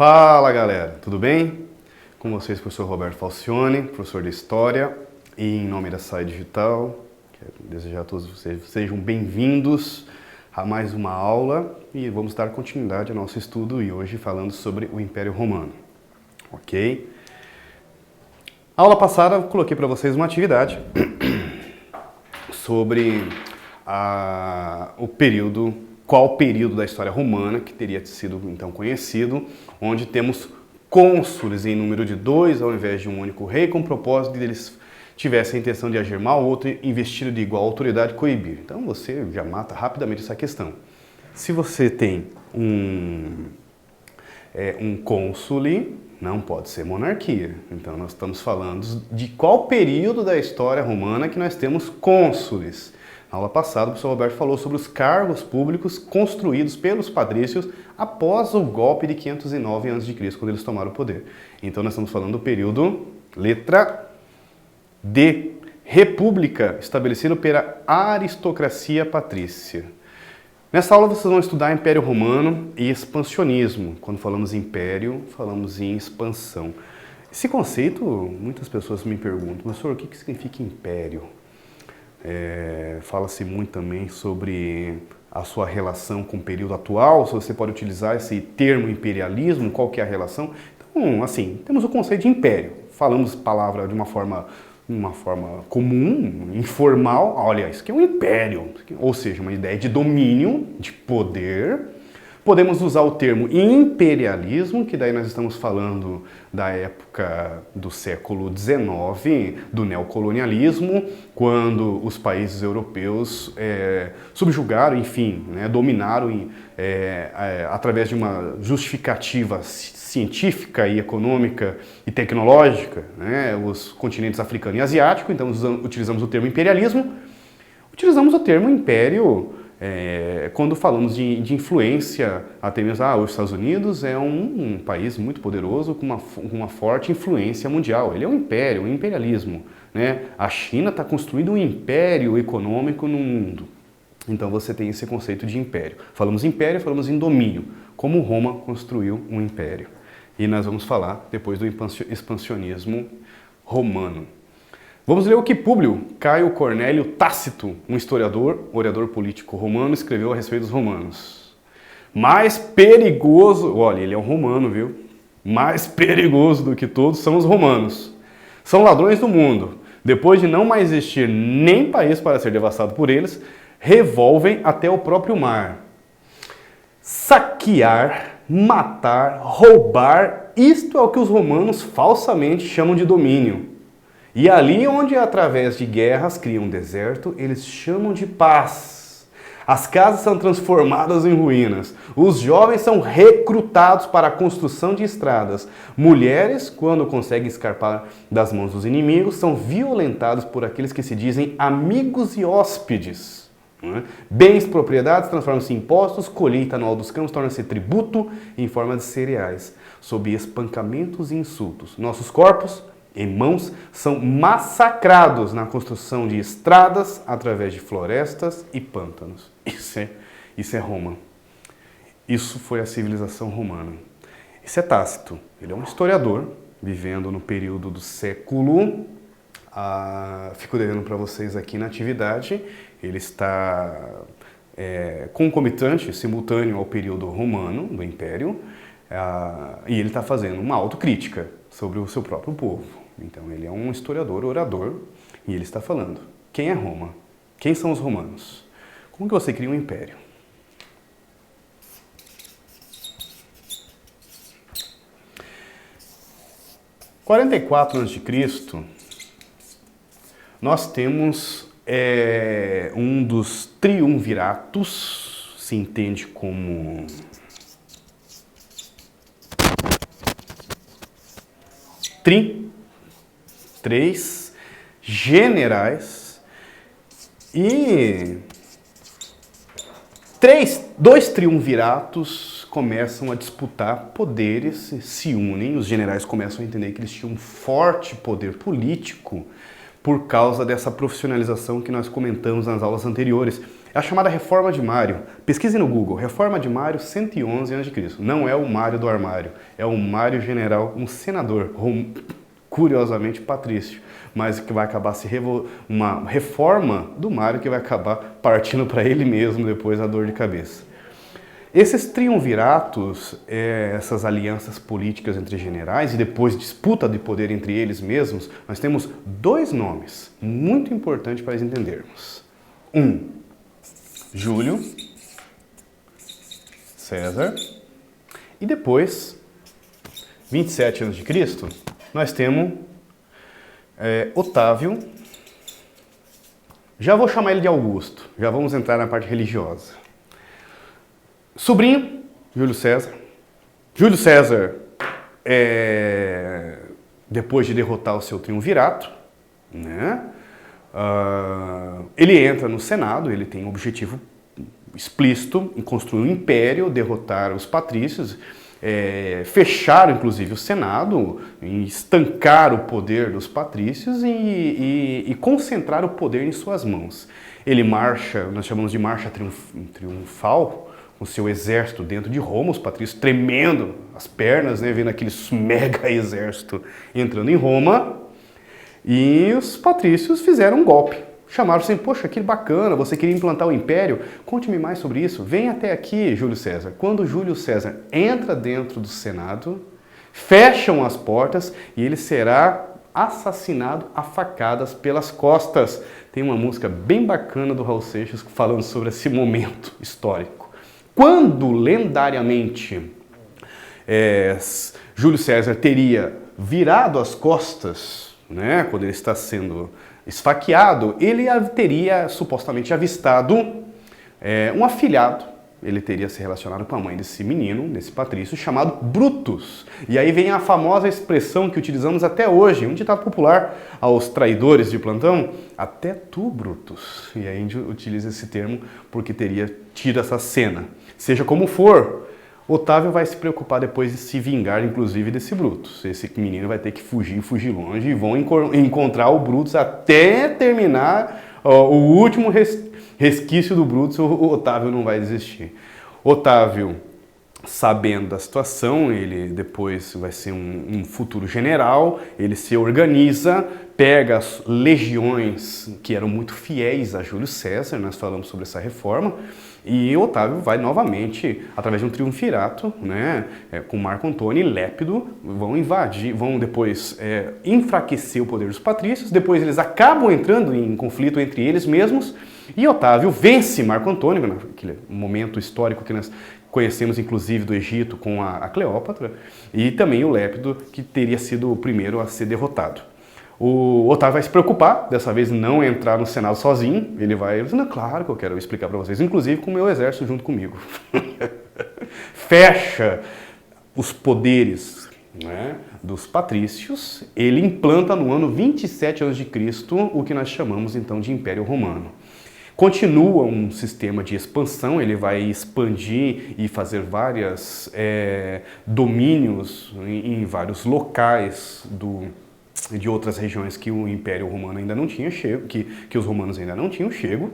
Fala galera, tudo bem? Com vocês, professor Roberto Falcione, professor de História, e em nome da SAI Digital, quero desejar a todos vocês sejam bem-vindos a mais uma aula e vamos dar continuidade ao nosso estudo e hoje falando sobre o Império Romano, ok? A aula passada eu coloquei para vocês uma atividade sobre qual período da história romana que teria sido então conhecido, onde temos cônsules em número de 2 ao invés de um único rei, com o propósito de eles tivessem a intenção de agir mal, o outro investido de igual autoridade coibir. Então você já mata rapidamente essa questão. Se você tem um cônsule, não pode ser monarquia. Então nós estamos falando de qual período da história romana que nós temos cônsules. Na aula passada, o professor Roberto falou sobre os cargos públicos construídos pelos patrícios após o golpe de 509 a.C., quando eles tomaram o poder. Então nós estamos falando do período, letra D, república, estabelecido pela aristocracia patrícia. Nessa aula vocês vão estudar Império Romano e expansionismo. Quando falamos em império, falamos em expansão. Esse conceito, muitas pessoas me perguntam, professor, o que significa império? Fala-se muito também sobre a sua relação com o período atual, se você pode utilizar esse termo imperialismo, qual que é a relação. Então, assim, temos o conceito de império. Falamos palavra de uma forma comum, informal. Olha, isso aqui é um império, ou seja, uma ideia de domínio, de poder. Podemos usar o termo imperialismo, que daí nós estamos falando da época do século XIX, do neocolonialismo, quando os países europeus subjugaram, enfim, dominaram através de uma justificativa científica e econômica e tecnológica, os continentes africano e asiático. Então utilizamos o termo imperialismo, utilizamos o termo império quando falamos de influência, até mesmo, os Estados Unidos é um país muito poderoso com uma forte influência mundial. Ele é um império, um imperialismo, né? A China está construindo um império econômico no mundo. Então você tem esse conceito de império. Falamos império, falamos em domínio, como Roma construiu um império. E nós vamos falar depois do expansionismo romano. Vamos ler o que Públio Caio Cornélio Tácito, um historiador, orador político romano, escreveu a respeito dos romanos. Mais perigoso, olha, ele é um romano, viu? Mais perigoso do que todos são os romanos. São ladrões do mundo. Depois de não mais existir nem país para ser devastado por eles, revolvem até o próprio mar. Saquear, matar, roubar, isto é o que os romanos falsamente chamam de domínio. E ali onde, através de guerras, criam um deserto, eles chamam de paz. As casas são transformadas em ruínas. Os jovens são recrutados para a construção de estradas. Mulheres, quando conseguem escapar das mãos dos inimigos, são violentadas por aqueles que se dizem amigos e hóspedes. Bens, propriedades transformam-se em impostos, colheita anual dos campos torna-se tributo em forma de cereais, sob espancamentos e insultos. Nossos corpos e mãos são massacrados na construção de estradas através de florestas e pântanos. Isso é Roma. Isso foi a civilização romana. Isso é Tácito. Ele é um historiador vivendo no período do século. Fico devendo para vocês aqui na atividade. Ele está concomitante, simultâneo ao período romano do Império. E ele está fazendo uma autocrítica sobre o seu próprio povo. Então ele é um historiador, orador, e ele está falando. Quem é Roma? Quem são os romanos? Como que você cria um império? Em 44 a.C., nós temos um dos triunviratos, se entende como três generais e dois triunviratos começam a disputar poderes, se unem, os generais começam a entender que eles tinham um forte poder político, por causa dessa profissionalização que nós comentamos nas aulas anteriores. É a chamada Reforma de Mário. Pesquise no Google, Reforma de Mário 111 a.C. Não é o Mário do armário, é o Mário General, um senador, curiosamente patrício, mas que vai acabar uma reforma do Mário que vai acabar partindo para ele mesmo depois a dor de cabeça. Esses triunviratos, essas alianças políticas entre generais e depois disputa de poder entre eles mesmos, nós temos dois nomes muito importantes para entendermos. Um, Júlio César, e depois, 27 a.C., nós temos Otávio. Já vou chamar ele de Augusto, já vamos entrar na parte religiosa. Sobrinho, Júlio César. Júlio César, depois de derrotar o seu triunvirato, né, ele entra no Senado, ele tem um objetivo explícito em construir um império, derrotar os patrícios, fechar inclusive o Senado, estancar o poder dos patrícios e concentrar o poder em suas mãos. Ele marcha, nós chamamos de marcha triunfal, com seu exército dentro de Roma, os patrícios tremendo as pernas, né, vendo aquele mega exército entrando em Roma, e os patrícios fizeram um golpe. Chamaram assim, poxa, que bacana, você queria implantar o império? Conte-me mais sobre isso. Vem até aqui, Júlio César. Quando Júlio César entra dentro do Senado, fecham as portas e ele será assassinado a facadas pelas costas. Tem uma música bem bacana do Raul Seixas falando sobre esse momento histórico. Quando, lendariamente, Júlio César teria virado as costas, né, quando ele está sendo esfaqueado, ele teria supostamente avistado um afilhado. Ele teria se relacionado com a mãe desse menino, desse patrício, chamado Brutus. E aí vem a famosa expressão que utilizamos até hoje, um ditado popular aos traidores de plantão, até tu, Brutus. E aí a gente utiliza esse termo porque teria tido essa cena. Seja como for, Otávio vai se preocupar depois de se vingar, inclusive, desse Brutus. Esse menino vai ter que fugir longe e vão encontrar o Brutus até terminar o último resquício do Brutus. O Otávio não vai desistir. Otávio, sabendo da situação, ele depois vai ser um futuro general, ele se organiza, pega as legiões que eram muito fiéis a Júlio César, nós falamos sobre essa reforma, e Otávio vai novamente, através de um triunvirato, né, com Marco Antônio e Lépido, vão invadir, vão depois enfraquecer o poder dos patrícios, depois eles acabam entrando em conflito entre eles mesmos, e Otávio vence Marco Antônio, naquele momento histórico que nós conhecemos inclusive do Egito com a Cleópatra, e também o Lépido, que teria sido o primeiro a ser derrotado. O Otávio vai se preocupar, dessa vez não entrar no Senado sozinho, ele vai dizer, claro que eu quero explicar para vocês, inclusive com o meu exército junto comigo. Fecha os poderes, né, dos patrícios, ele implanta no ano 27 a.C. o que nós chamamos então de Império Romano. Continua um sistema de expansão, ele vai expandir e fazer vários domínios em vários locais de outras regiões que o Império Romano ainda não tinha chego, que os romanos ainda não tinham chego.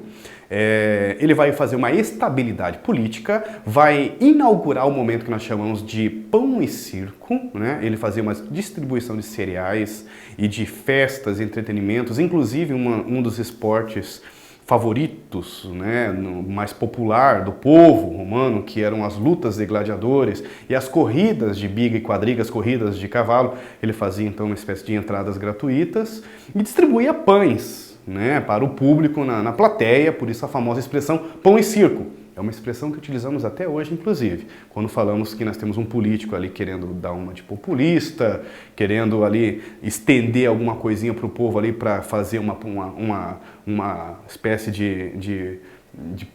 Ele vai fazer uma estabilidade política, vai inaugurar o momento que nós chamamos de pão e circo, né? Ele fazia uma distribuição de cereais e de festas, entretenimentos, inclusive um dos esportes favoritos, né, mais popular do povo romano, que eram as lutas de gladiadores e as corridas de biga e quadriga, as corridas de cavalo. Ele fazia então uma espécie de entradas gratuitas e distribuía pães, né, para o público na plateia, por isso a famosa expressão pão e circo. É uma expressão que utilizamos até hoje, inclusive, quando falamos que nós temos um político ali querendo dar uma de populista, querendo ali estender alguma coisinha para o povo ali para fazer uma espécie de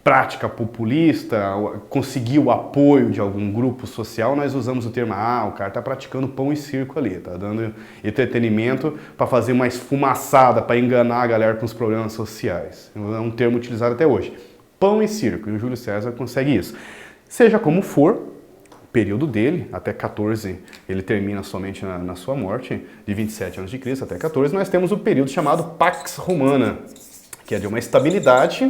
prática populista, conseguir o apoio de algum grupo social, nós usamos o termo, o cara está praticando pão e circo ali, está dando entretenimento para fazer uma esfumaçada, para enganar a galera com os problemas sociais. É um termo utilizado até hoje. Pão e circo, e o Júlio César consegue isso. Seja como for, período dele, até 14, ele termina somente na sua morte, de 27 a.C. até 14, nós temos o período chamado Pax Romana, que é de uma estabilidade,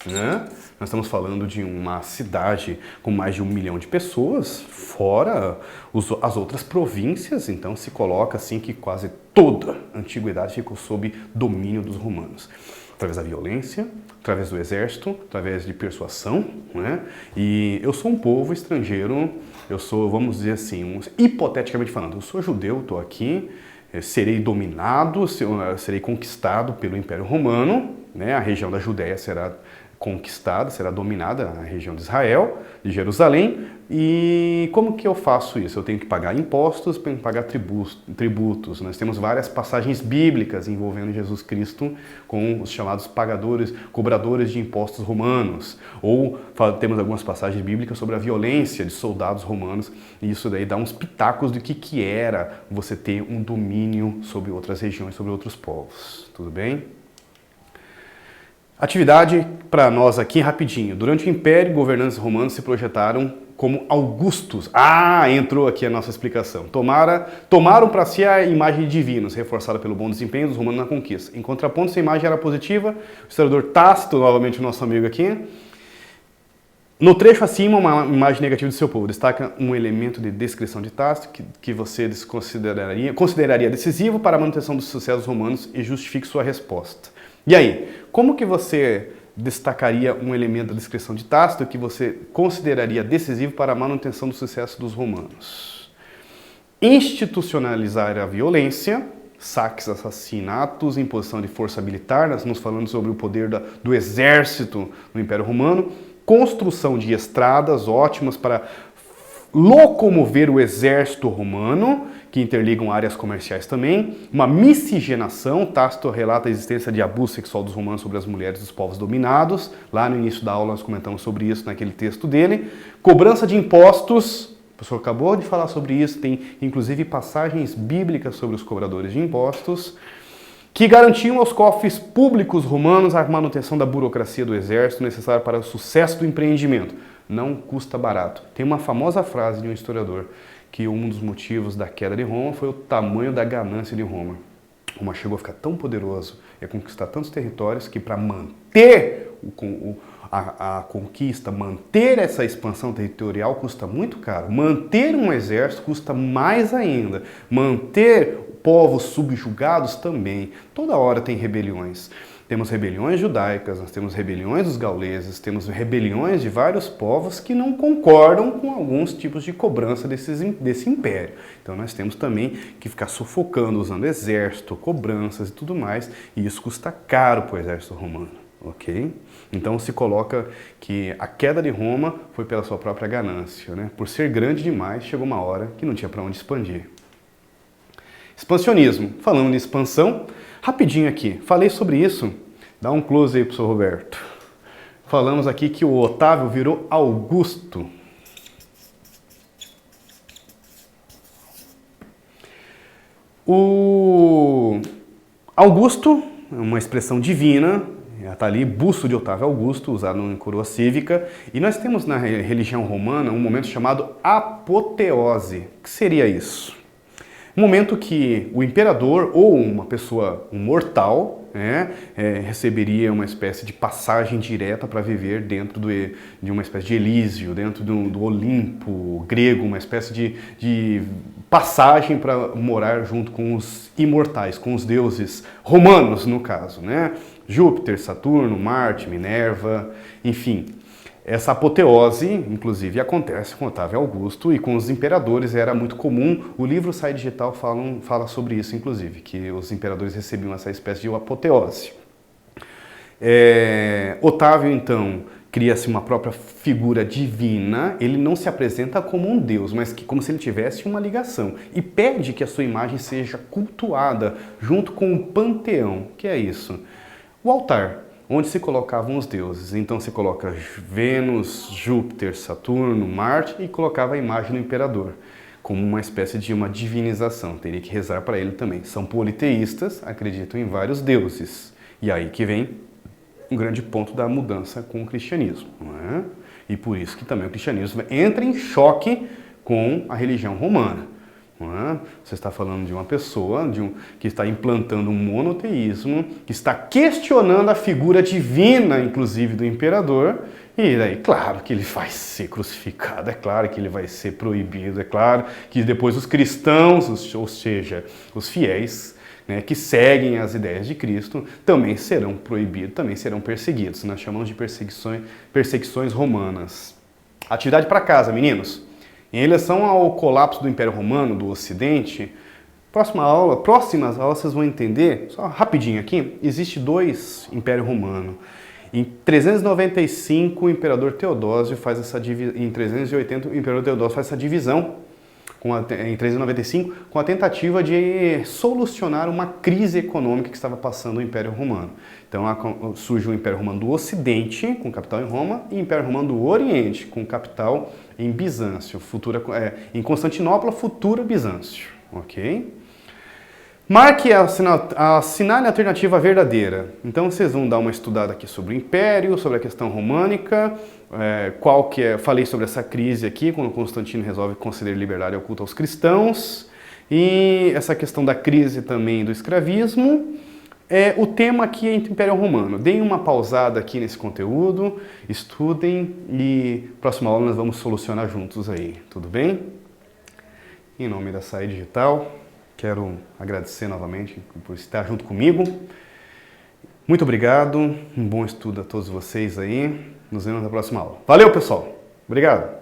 né? Nós estamos falando de uma cidade com mais de 1 milhão de pessoas, fora as outras províncias, então se coloca assim que quase toda a antiguidade ficou sob domínio dos romanos. Através da violência, através do exército, através de persuasão, né? E eu sou um povo estrangeiro, eu sou, vamos dizer assim, hipoteticamente falando, eu sou judeu, estou aqui, serei dominado, serei conquistado pelo Império Romano, né? A região da Judéia será conquistada, será dominada a região de Israel, de Jerusalém. E como que eu faço isso? Eu tenho que pagar impostos, tenho que pagar tributos. Nós temos várias passagens bíblicas envolvendo Jesus Cristo com os chamados cobradores de impostos romanos. Ou temos algumas passagens bíblicas sobre a violência de soldados romanos. E isso daí dá uns pitacos do que era você ter um domínio sobre outras regiões, sobre outros povos. Tudo bem? Atividade para nós aqui rapidinho. Durante o Império, governantes romanos se projetaram como Augustos. entrou aqui a nossa explicação. Tomaram para si a imagem de divinos, reforçada pelo bom desempenho dos romanos na conquista. Em contraponto, essa imagem era positiva. O historiador Tácito, novamente o nosso amigo aqui, no trecho acima, uma imagem negativa do seu povo. Destaca um elemento de descrição de Tácito que você consideraria decisivo para a manutenção dos sucessos romanos e justifique sua resposta. E aí, como que você destacaria um elemento da descrição de Tácito que você consideraria decisivo para a manutenção do sucesso dos romanos? Institucionalizar a violência, saques, assassinatos, imposição de força militar, nós estamos falando sobre o poder do exército no Império Romano, construção de estradas ótimas para locomover o exército romano, que interligam áreas comerciais também, uma miscigenação, Tácito relata a existência de abuso sexual dos romanos sobre as mulheres dos povos dominados, lá no início da aula nós comentamos sobre isso naquele texto dele, cobrança de impostos, o professor acabou de falar sobre isso, tem inclusive passagens bíblicas sobre os cobradores de impostos, que garantiam aos cofres públicos romanos a manutenção da burocracia do exército necessária para o sucesso do empreendimento. Não custa barato. Tem uma famosa frase de um historiador que um dos motivos da queda de Roma foi o tamanho da ganância de Roma. Roma chegou a ficar tão poderoso e a conquistar tantos territórios que para manter a conquista, manter essa expansão territorial custa muito caro. Manter um exército custa mais ainda. Manter povos subjugados também. Toda hora tem rebeliões. Temos rebeliões judaicas, nós temos rebeliões dos gauleses, temos rebeliões de vários povos que não concordam com alguns tipos de cobrança desse império. Então nós temos também que ficar sufocando, usando exército, cobranças e tudo mais, e isso custa caro para o exército romano, ok? Então se coloca que a queda de Roma foi pela sua própria ganância, né? Por ser grande demais, chegou uma hora que não tinha para onde expandir. Expansionismo. Falando de expansão, rapidinho aqui, falei sobre isso, dá um close aí, professor Roberto. Falamos aqui que o Otávio virou Augusto. O Augusto é uma expressão divina, está ali, busto de Otávio Augusto, usado em coroa cívica, e nós temos na religião romana um momento chamado apoteose. O que seria isso? Um momento que o imperador ou uma pessoa, um mortal, receberia uma espécie de passagem direta para viver dentro de uma espécie de Elísio, dentro do Olimpo grego, uma espécie de passagem para morar junto com os imortais, com os deuses romanos, no caso, né? Júpiter, Saturno, Marte, Minerva, enfim. Essa apoteose, inclusive, acontece com Otávio Augusto e com os imperadores era muito comum. O livro Sai Digital fala sobre isso, inclusive, que os imperadores recebiam essa espécie de apoteose. Otávio, então, cria-se uma própria figura divina. Ele não se apresenta como um deus, mas como se ele tivesse uma ligação. E pede que a sua imagem seja cultuada junto com o panteão. O que é isso? O altar, onde se colocavam os deuses. Então se coloca Vênus, Júpiter, Saturno, Marte e colocava a imagem do imperador, como uma espécie de uma divinização. Teria que rezar para ele também. São politeístas, acreditam em vários deuses. E aí que vem um grande ponto da mudança com o cristianismo, não é? E por isso que também o cristianismo entra em choque com a religião romana. Não é? Você está falando de uma pessoa que está implantando um monoteísmo, que está questionando a figura divina, inclusive, do imperador, e daí, claro que ele vai ser crucificado, é claro que ele vai ser proibido, é claro que depois os cristãos, ou seja, os fiéis, né, que seguem as ideias de Cristo, também serão proibidos, também serão perseguidos. Nós chamamos de perseguições romanas. Atividade para casa, meninos. Em relação ao colapso do Império Romano, do Ocidente, próximas aulas vocês vão entender, só rapidinho aqui, existe dois Impérios Romanos. Em 395, o Imperador Teodósio faz essa divisão, em 380, o Imperador Teodósio faz essa divisão, em 395, com a tentativa de solucionar uma crise econômica que estava passando o Império Romano. Então surge o Império Romano do Ocidente, com capital em Roma, e o Império Romano do Oriente, com capital em Bizâncio, em Constantinopla, futura Bizâncio. Ok? Marque assinale a alternativa verdadeira. Então vocês vão dar uma estudada aqui sobre o Império, sobre a questão românica, falei sobre essa crise aqui, quando Constantino resolve conceder liberdade ao culto aos cristãos, e essa questão da crise também do escravismo. O tema aqui é Império Romano. Deem uma pausada aqui nesse conteúdo, estudem e próxima aula nós vamos solucionar juntos aí, tudo bem? Em nome da SAE Digital, quero agradecer novamente por estar junto comigo. Muito obrigado, um bom estudo a todos vocês aí. Nos vemos na próxima aula. Valeu, pessoal! Obrigado!